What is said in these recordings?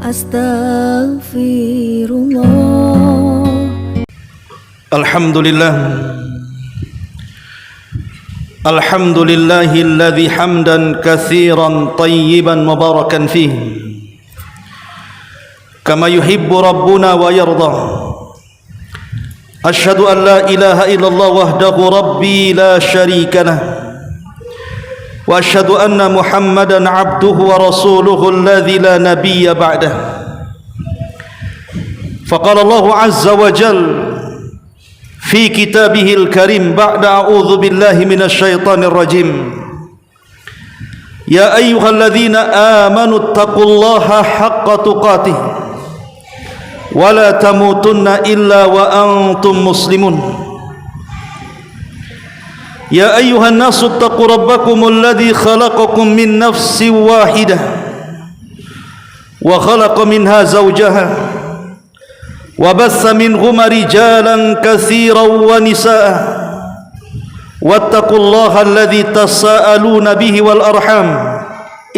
Astaghfirullah. Alhamdulillahilladzi hamdan katsiran tayyiban mubarakan fihi kama yuhibbu rabbuna wa yarda. Asyhadu an la ilaha illallah wahdahu rabbi la syarika lah wa asyhadu anna Muhammadan abduhu wa rasuluhu alladzi la nabiyya ba'dah. Faqala Allahu azza wa jalla fi kitabihil karim ba'da a'udzu billahi minasy syaithanir rajim. Ya ayyuhalladzina amanu taqullaha haqqa tuqatih wa la tamutunna illa wa antum muslimun. Ya ayyuhan nasu taqu rabbakumul ladzi khalaqakum min nafsin wahidah wa khalaqa minha zawjaha wa bassa minhuma rijalan katsiran wa nisaa wattaqullaha alladzi tasaaluna bihi wal arham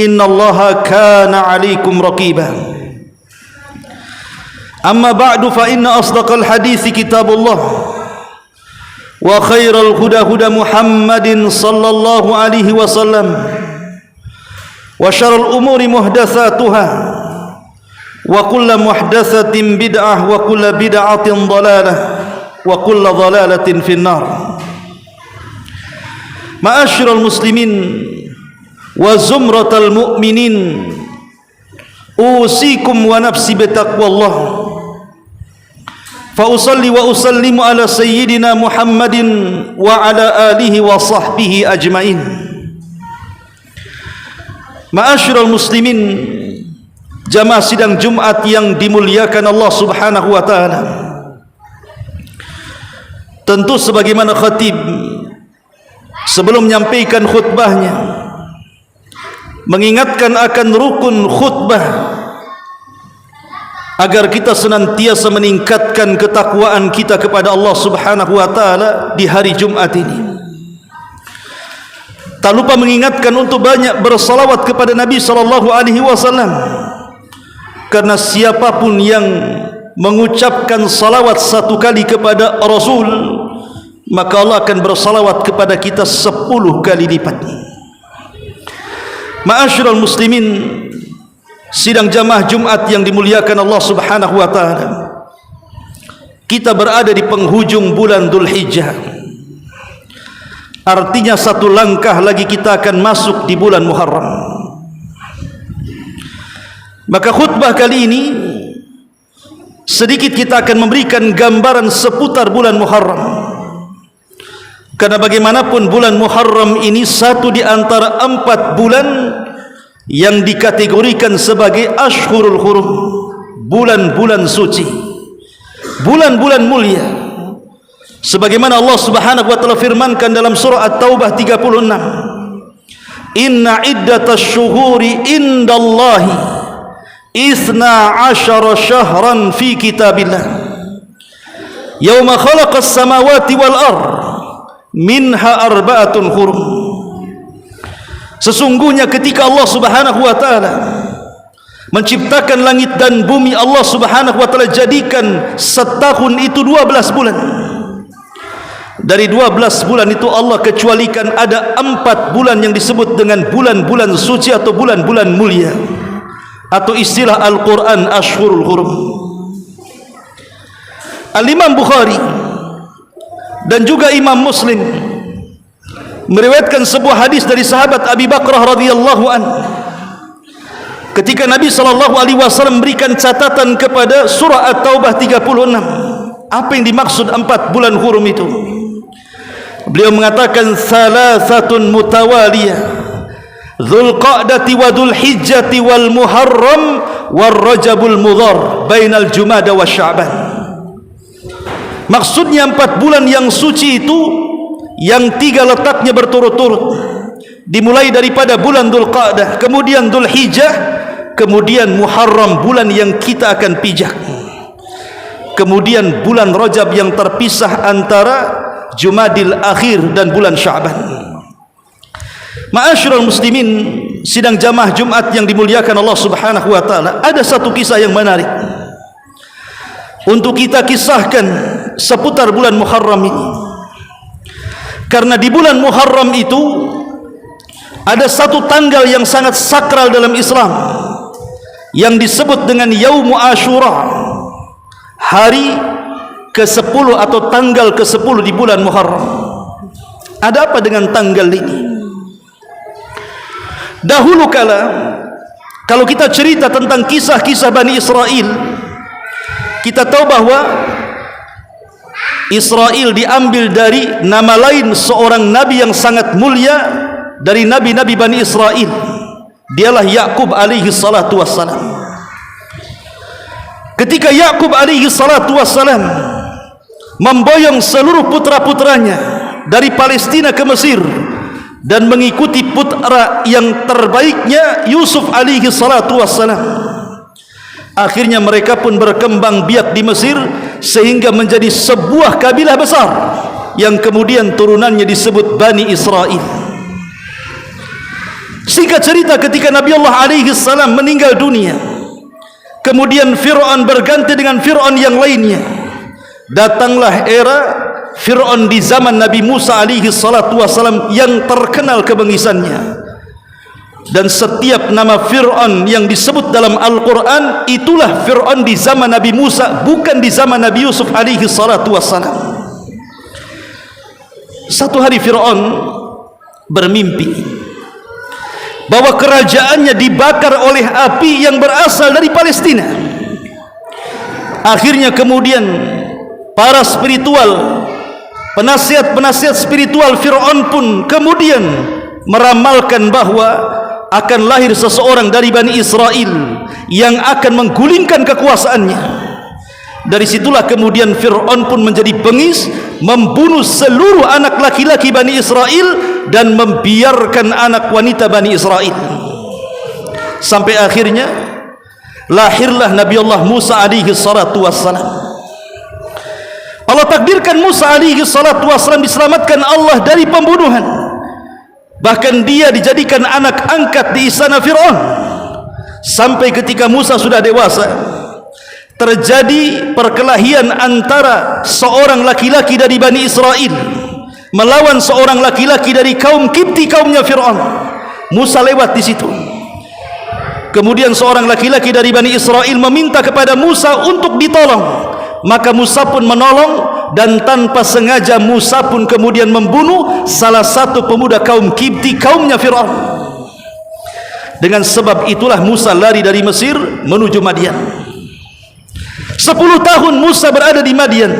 innallaha kana 'alaikum raqiba. Amma ba'du fa inna asdaqal hadits kitabullah wa khairal huda huda Muhammadin sallallahu alaihi wasallam wa syarrul umuri muhdatsatuha wa kullu muhdatsatin bid'ah wa kullu bid'atin dhalalah wa kullu dhalalatin finnar. Ma'asyiral muslimin wa zumratal mu'minin, usikum wa nafsi bitaqwallah. Fa usalli wa usallimu ala sayyidina Muhammadin wa ala alihi wa sahbihi ajmain. Ma'asyiral muslimin, jamaah sidang Jumat yang dimuliakan Allah Subhanahu wa taala. Tentu sebagaimana khatib sebelum menyampaikan khutbahnya mengingatkan akan rukun khutbah agar kita senantiasa meningkatkan ketakwaan kita kepada Allah Subhanahu wa taala di hari Jumat ini. Tak lupa mengingatkan untuk banyak bersalawat kepada Nabi sallallahu alaihi wasallam, karena siapapun yang mengucapkan salawat satu kali kepada Rasul, maka Allah akan bersalawat kepada kita 10 kali lipat. Ma'asyiral muslimin, sidang jamaah Jumat yang dimuliakan Allah Subhanahu wa taala, kita berada di penghujung bulan Dzulhijjah. Artinya satu langkah lagi kita akan masuk di bulan Muharram. Maka khutbah kali ini sedikit kita akan memberikan gambaran seputar bulan Muharram. Karena bagaimanapun bulan Muharram ini satu di antara 4 bulan yang dikategorikan sebagai Ashhurul Hurum, bulan-bulan suci, bulan-bulan mulia. Sebagaimana Allah Subhanahu wa taala firmankan dalam surah At-Taubah 36, Inna iddatash syuhuri indallahi 12 syahran fi kitabillah yauma khalaqas samawati wal ard minha arba'atun hurum. Sesungguhnya ketika Allah Subhanahu wa taala menciptakan langit dan bumi, Allah Subhanahu wa taala jadikan setahun itu 12 bulan. Dari 12 bulan itu Allah kecualikan ada 4 bulan yang disebut dengan bulan-bulan suci atau bulan-bulan mulia, atau istilah Al-Quran Ashhurul Hurum. Al-Imam Bukhari dan juga Imam Muslim meriwayatkan sebuah hadis dari sahabat Abi Bakrah radhiyallahu anhu, ketika Nabi sallallahu alaihi wasallam memberikan catatan kepada surah At-Taubah 36, apa yang dimaksud 4 bulan hurum itu. Beliau mengatakan salasatun mutawaliyah, Dzulqa'dati wa Dzulhijjati wal Muharram war Rajabul Mudhar bainal Jumada wa Sya'ban. Maksudnya 4 bulan yang suci itu yang 3 letaknya berturut-turut, dimulai daripada bulan Dzulqa'dah, kemudian Dzulhijjah, kemudian Muharram, bulan yang kita akan pijak, kemudian bulan Rajab yang terpisah antara Jumadil Akhir dan bulan Sya'ban. Ma'asyiral muslimin, sidang jamaah Jumat yang dimuliakan Allah Subhanahu wa taala, ada satu kisah yang menarik untuk kita kisahkan seputar bulan Muharram ini. Karena di bulan Muharram itu ada satu tanggal yang sangat sakral dalam Islam yang disebut dengan Yaum Ashura, hari ke-10 atau tanggal ke-10 di bulan Muharram. Ada apa dengan tanggal ini? Dahulu kala, kalau kita cerita tentang kisah-kisah Bani Israel, kita tahu bahwa Israel diambil dari nama lain seorang nabi yang sangat mulia dari nabi-nabi Bani Israel. Dialah Yakub alaihi salatu wassalam. Ketika Yakub alaihi salatu wassalam memboyong seluruh putra-putranya dari Palestina ke Mesir dan mengikuti putra yang terbaiknya Yusuf alaihi salatu wassalam, akhirnya mereka pun berkembang biak di Mesir sehingga menjadi sebuah kabilah besar yang kemudian turunannya disebut Bani Israel. Singkat cerita, ketika Nabi Allah alaihi salam meninggal dunia, kemudian Fir'aun berganti dengan Fir'aun yang lainnya. Datanglah era Fir'aun di zaman Nabi Musa alaihi salatu wassalam yang terkenal kebengisannya. Dan setiap nama Fir'aun yang disebut dalam Al-Quran, itulah Fir'aun di zaman Nabi Musa, bukan di zaman Nabi Yusuf alaihi salatu wassalam. Satu hari Fir'aun bermimpi bahwa kerajaannya dibakar oleh api yang berasal dari Palestina. Akhirnya kemudian para spiritual, penasihat-penasihat spiritual Fir'aun pun kemudian meramalkan bahwa akan lahir seseorang dari Bani Israel yang akan menggulingkan kekuasaannya. Dari situlah kemudian Fir'aun pun menjadi bengis, membunuh seluruh anak laki-laki Bani Israel dan membiarkan anak wanita Bani Israel. Sampai akhirnya lahirlah Nabi Allah Musa alaihi salatu wassalam. Allah takdirkan Musa alaihi salatu wassalam diselamatkan Allah dari pembunuhan. Bahkan dia dijadikan anak angkat di istana Fir'aun. Sampai ketika Musa sudah dewasa, terjadi perkelahian antara seorang laki-laki dari Bani Israel melawan seorang laki-laki dari kaum Kipti, kaumnya Fir'aun. Musa lewat di situ. Kemudian seorang laki-laki dari Bani Israel meminta kepada Musa untuk ditolong. Maka Musa pun menolong, dan tanpa sengaja Musa pun kemudian membunuh salah satu pemuda kaum Kipti, kaumnya Fir'aun. Dengan sebab itulah Musa lari dari Mesir menuju Madian. 10 tahun Musa berada di Madian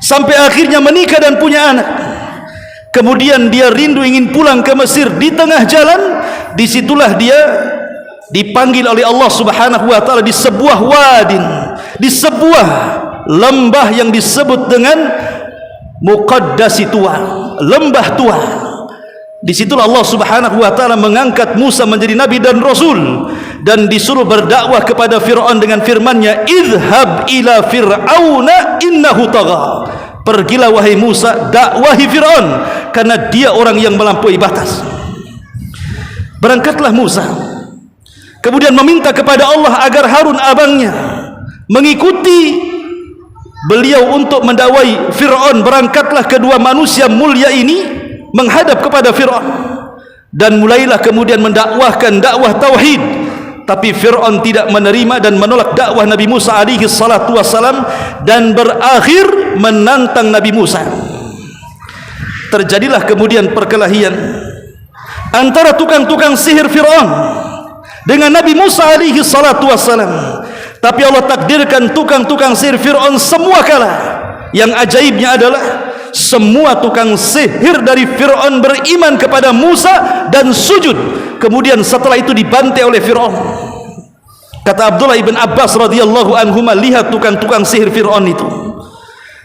sampai akhirnya menikah dan punya anak. Kemudian dia rindu ingin pulang ke Mesir. Di tengah jalan, disitulah dia dipanggil oleh Allah Subhanahu wa taala di sebuah wadin, di sebuah lembah yang disebut dengan Muqaddasi Tua, lembah tua. Disitulah Allah Subhanahu wa taala mengangkat Musa menjadi nabi dan rasul, dan disuruh berdakwah kepada Fir'aun dengan firman-Nya, "Idhhab ila fir'auna innahu tagha." Pergilah wahai Musa, dakwahi Fir'aun karena dia orang yang melampaui batas. Berangkatlah Musa, kemudian meminta kepada Allah agar Harun abangnya mengikuti beliau untuk mendakwai Fir'aun. Berangkatlah kedua manusia mulia ini menghadap kepada Fir'aun dan mulailah kemudian mendakwahkan dakwah tauhid. Tapi Fir'aun tidak menerima dan menolak dakwah Nabi Musa alaihi salatu wassalam dan berakhir menantang Nabi Musa. Terjadilah kemudian perkelahian antara tukang-tukang sihir Fir'aun dengan Nabi Musa alaihi salatu wassalam. Tapi Allah takdirkan tukang-tukang sihir Fir'aun semua kalah. Yang ajaibnya adalah semua tukang sihir dari Fir'aun beriman kepada Musa dan sujud. Kemudian setelah itu dibantai oleh Fir'aun. Kata Abdullah ibn Abbas radhiyallahu anhuma, lihat tukang-tukang sihir Fir'aun itu.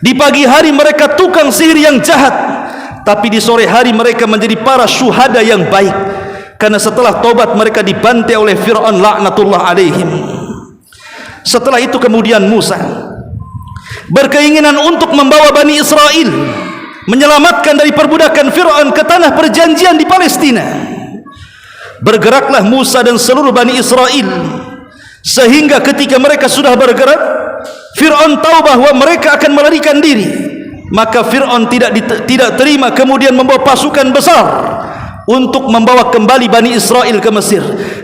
Di pagi hari mereka tukang sihir yang jahat, tapi di sore hari mereka menjadi para syuhada yang baik. Karena setelah tobat mereka dibantai oleh Fir'aun laknatullah alaihim. Setelah itu kemudian Musa berkeinginan untuk membawa Bani Israel, menyelamatkan dari perbudakan Fir'aun ke tanah perjanjian di Palestina. bergeraklah Musa dan seluruh Bani Israel, sehingga ketika mereka sudah bergerak, Fir'aun tahu bahawa mereka akan melarikan diri. Maka Fir'aun tidak terima, kemudian membawa pasukan besar untuk membawa kembali Bani Israel ke Mesir.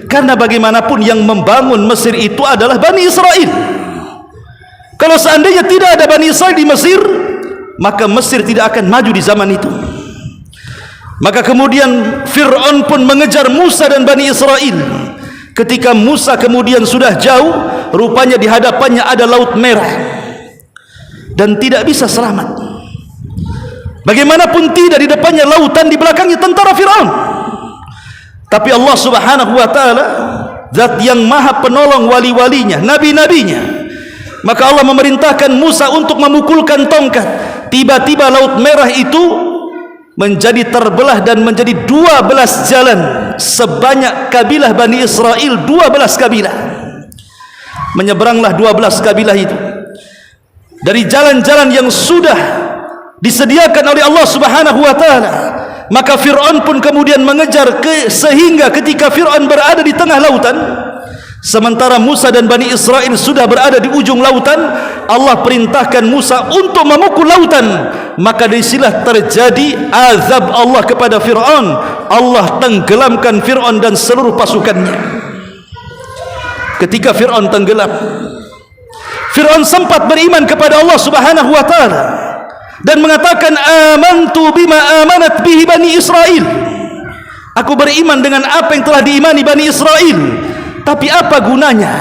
Karena bagaimanapun yang membangun Mesir itu adalah Bani Israel. Kalau seandainya tidak ada Bani Israel di Mesir, maka Mesir tidak akan maju di zaman itu. Maka kemudian Fir'aun pun mengejar Musa dan Bani Israel. Ketika Musa kemudian sudah jauh, rupanya di hadapannya ada Laut Merah dan tidak bisa selamat. Bagaimanapun tidak, di depannya lautan, di belakangnya tentara Fir'aun. Tapi Allah Subhanahu wa ta'ala, zat yang maha penolong wali-walinya, nabi-nabinya, maka Allah memerintahkan Musa untuk memukulkan tongkat. Tiba-tiba Laut Merah itu menjadi terbelah dan menjadi 12 jalan. Sebanyak kabilah Bani Israel 12 kabilah. Menyeberanglah 12 kabilah itu dari jalan-jalan yang sudah disediakan oleh Allah Subhanahu wa ta'ala. Maka Fir'aun pun kemudian mengejar sehingga ketika Fir'aun berada di tengah lautan, sementara Musa dan Bani Israel sudah berada di ujung lautan, Allah perintahkan Musa untuk memukul lautan. Maka disinilah terjadi azab Allah kepada Fir'aun. Allah tenggelamkan Fir'aun dan seluruh pasukannya. Ketika Fir'aun tenggelam, Fir'aun sempat beriman kepada Allah Subhanahu wa ta'ala dan mengatakan, amantu bima amanat bihi Bani Israel. Aku beriman dengan apa yang telah diimani Bani Israel. Tapi apa gunanya?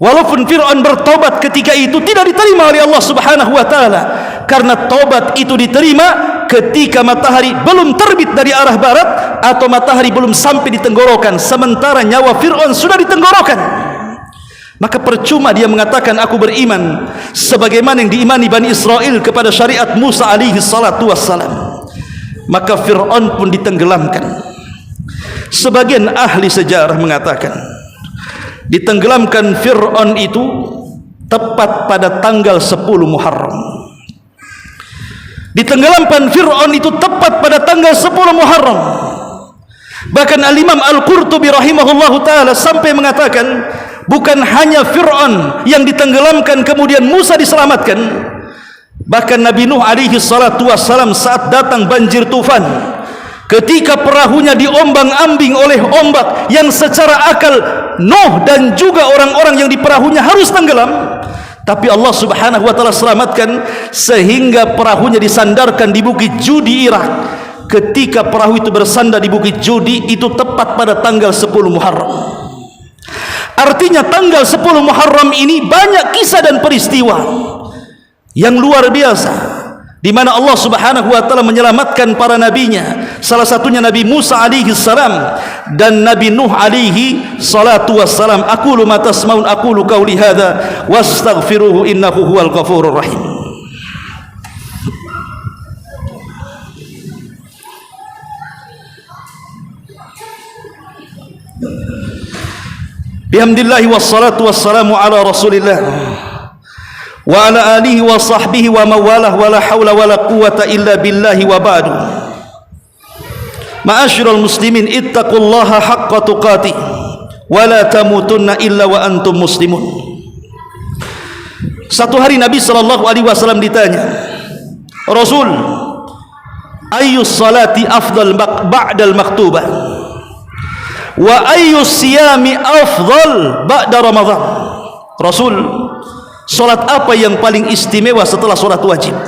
Walaupun Fir'aun bertobat ketika itu, tidak diterima oleh Allah Subhanahu wa ta'ala. Karena tobat itu diterima ketika matahari belum terbit dari arah barat atau matahari belum sampai di tenggorokan, sementara nyawa Fir'aun sudah di tenggorokan. Maka percuma dia mengatakan aku beriman sebagaimana yang diimani Bani Israel kepada syariat Musa alaihi salatu wassalam. Maka Fir'aun pun ditenggelamkan. Sebagian ahli sejarah mengatakan ditenggelamkan Fir'aun itu tepat pada tanggal 10 Muharram. Ditenggelamkan Fir'aun itu tepat pada tanggal 10 Muharram. Bahkan Al-Imam Al-Qurtubi rahimahullahu ta'ala sampai mengatakan, bukan hanya Fir'aun yang ditenggelamkan kemudian Musa diselamatkan, bahkan Nabi Nuh alaihi salatu wassalam saat datang banjir tufan, ketika perahunya diombang-ambing oleh ombak yang secara akal Nuh dan juga orang-orang yang di perahunya harus tenggelam, tapi Allah Subhanahu wa ta'ala selamatkan sehingga perahunya disandarkan di Bukit Judi, Irak. Ketika perahu itu bersandar di Bukit Judi itu tepat pada tanggal 10 Muharram. Artinya tanggal 10 Muharram ini banyak kisah dan peristiwa yang luar biasa, di mana Allah Subhanahu wa ta'ala menyelamatkan para nabinya, salah satunya Nabi Musa alaihi salam dan Nabi Nuh alaihi salatu wassalam. Aqulu ma tasmaun, aqulu qauli hadza wastaghfiruhu innahu huwal ghafurur rahim. Bihamdillahi wassalatu wassalamu ala rasulillah wa ala alihi wa sahbihi wa mawalah wa la hawla wa la quwata illa billahi wa ba'du. Ma'asyiral muslimin, ittaqullaha haqqa tuqatih wa la tamutunna illa wa antum muslimun. Satu hari Nabi sallallahu alaihi wasallam ditanya, Rasul, ayyus salati afdal ba'dal maktubah wa ayyus siyami afdal ba'da Ramadan? Rasul, salat apa yang paling istimewa setelah salat wajib?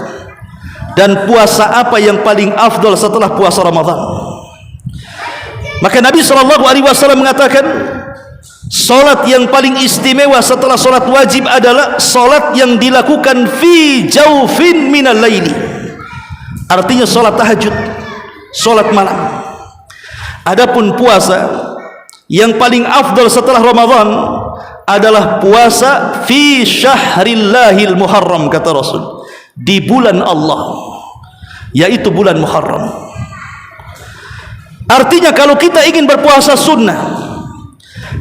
Dan puasa apa yang paling afdal setelah puasa Ramadan? Maka Nabi SAW mengatakan, salat yang paling istimewa setelah salat wajib adalah salat yang dilakukan fi jaufin minal laili. Artinya salat tahajud, salat malam. Adapun puasa yang paling afdal setelah Ramadan adalah puasa fi syahrillahil muharram, kata Rasul, di bulan Allah, yaitu bulan Muharram. Artinya kalau kita ingin berpuasa sunnah,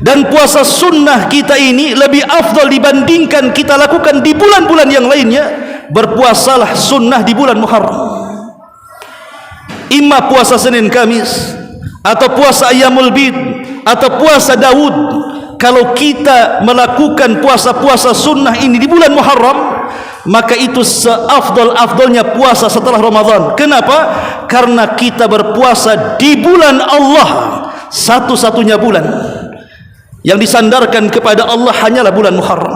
dan puasa sunnah kita ini lebih afdal dibandingkan kita lakukan di bulan-bulan yang lainnya, berpuasalah sunnah di bulan Muharram. Imma puasa Senin Kamis, atau puasa Ayyamul Bid, atau puasa Daud, kalau kita melakukan puasa-puasa sunnah ini di bulan Muharram, maka itu seafdal-afdalnya puasa setelah Ramadan. Kenapa? Karena kita berpuasa di bulan Allah, satu-satunya bulan yang disandarkan kepada Allah hanyalah bulan Muharram.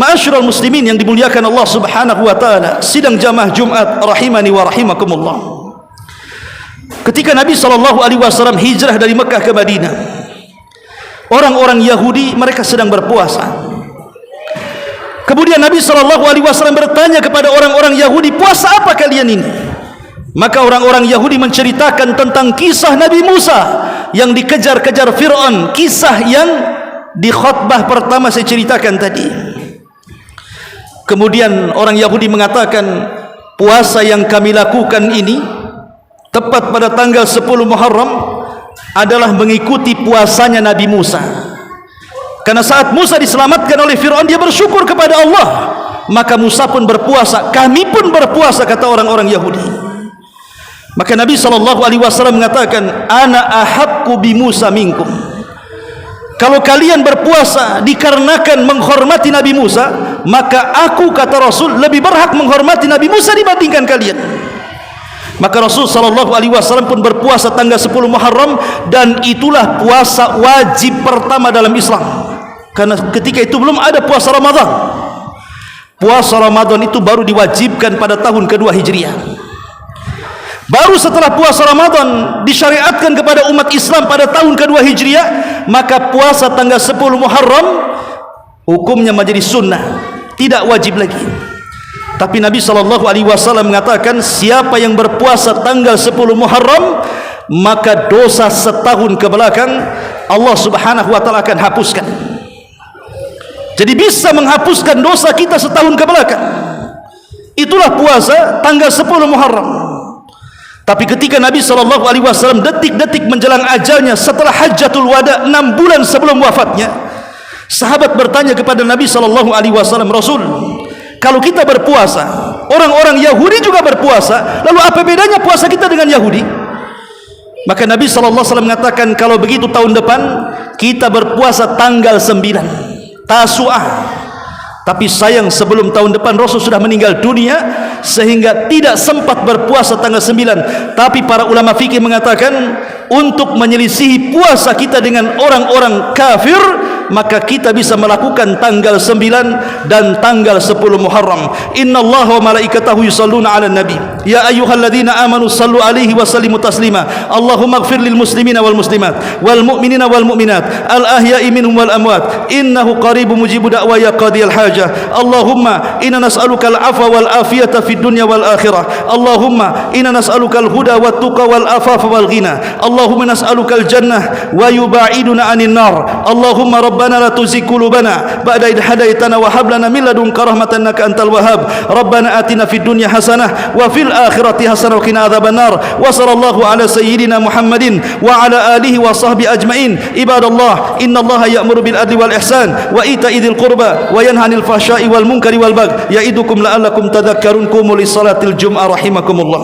Ma'asyiral muslimin yang dimuliakan Allah Subhanahu wa taala, sidang jamaah Jumat rahimani wa rahimakumullah. Ketika Nabi SAW hijrah dari Mekah ke Madinah, orang-orang Yahudi mereka sedang berpuasa. Kemudian Nabi SAW bertanya kepada orang-orang Yahudi, puasa apa kalian ini? Maka orang-orang Yahudi menceritakan tentang kisah Nabi Musa yang dikejar-kejar Fir'aun, kisah yang di khutbah pertama saya ceritakan tadi. Kemudian orang Yahudi mengatakan, puasa yang kami lakukan ini tepat pada tanggal 10 Muharram adalah mengikuti puasanya Nabi Musa. Karena saat Musa diselamatkan oleh Fir'aun, dia bersyukur kepada Allah, maka Musa pun berpuasa, kami pun berpuasa, kata orang-orang Yahudi. Maka Nabi SAW mengatakan, ana ahaqqu bi Musa minkum. Kalau kalian berpuasa dikarenakan menghormati Nabi Musa, maka aku, kata Rasul, lebih berhak menghormati Nabi Musa dibandingkan kalian. Maka Rasul SAW pun berpuasa tanggal 10 Muharram, dan itulah puasa wajib pertama dalam Islam. Karena ketika itu belum ada puasa Ramadan. Puasa Ramadan itu baru diwajibkan pada tahun kedua Hijriah. Baru setelah puasa Ramadan disyariatkan kepada umat Islam pada tahun kedua Hijriah, maka puasa tanggal 10 Muharram hukumnya menjadi sunnah, tidak wajib lagi. Tapi Nabi SAW mengatakan, siapa yang berpuasa tanggal 10 Muharram, maka dosa setahun ke belakang Allah Subhanahu wa taala akan hapuskan. Jadi bisa menghapuskan dosa kita setahun ke belakang. Itulah puasa tanggal 10 Muharram. Tapi ketika Nabi SAW detik-detik menjelang ajalnya setelah Hajjatul Wada, 6 bulan sebelum wafatnya, sahabat bertanya kepada Nabi SAW, Rasul, kalau kita berpuasa, orang-orang Yahudi juga berpuasa, lalu apa bedanya puasa kita dengan Yahudi? Maka Nabi SAW mengatakan, kalau begitu tahun depan kita berpuasa tanggal 9 Tasu'ah. Tapi sayang sebelum tahun depan Rasul sudah meninggal dunia, sehingga tidak sempat berpuasa tanggal 9. Tapi para ulama fikih mengatakan, untuk menyelisihi puasa kita dengan orang-orang kafir, maka kita bisa melakukan tanggal 9 dan tanggal 10 Muharram. Innallaha wa malaikatahu yusalluna 'alan nabi ya ayyuhalladzina amanu sallu 'alaihi wa sallimu taslima. Allahumma ighfir lil muslimina wal muslimat wal mu'minina wal mu'minat al ahya'i minhum wal amwat innahu qaribun mujibu da'waya qadiyal hajah. Allahumma inna nas'aluka al afwa wal afiyata fid dunya wal akhirah. Allahumma inna nas'aluka al huda wat tuqa wal afafa wal ghina. Allahumma nas'aluka al jannah wa yuba'iduna 'anil nar. Allahumma ربنا لا تزغ قلوبنا بعد إذ هديتنا وهب لنا من لدنك رحمة إنك أنت الوهاب. ربنا آتنا في الدنيا حسنة وفي الآخرة حسنة وقنا عذاب النار. وصلى الله على سيدنا محمد وعلى آله وصحبه أجمعين. عباد الله إن الله يأمر بالعدل والإحسان وإيتاء ذي القربى وينهى عن الفحشاء والمنكر والبغي يعظكم لعلكم تذكرون. قوموا لصلاة الجمعة رحمكم الله.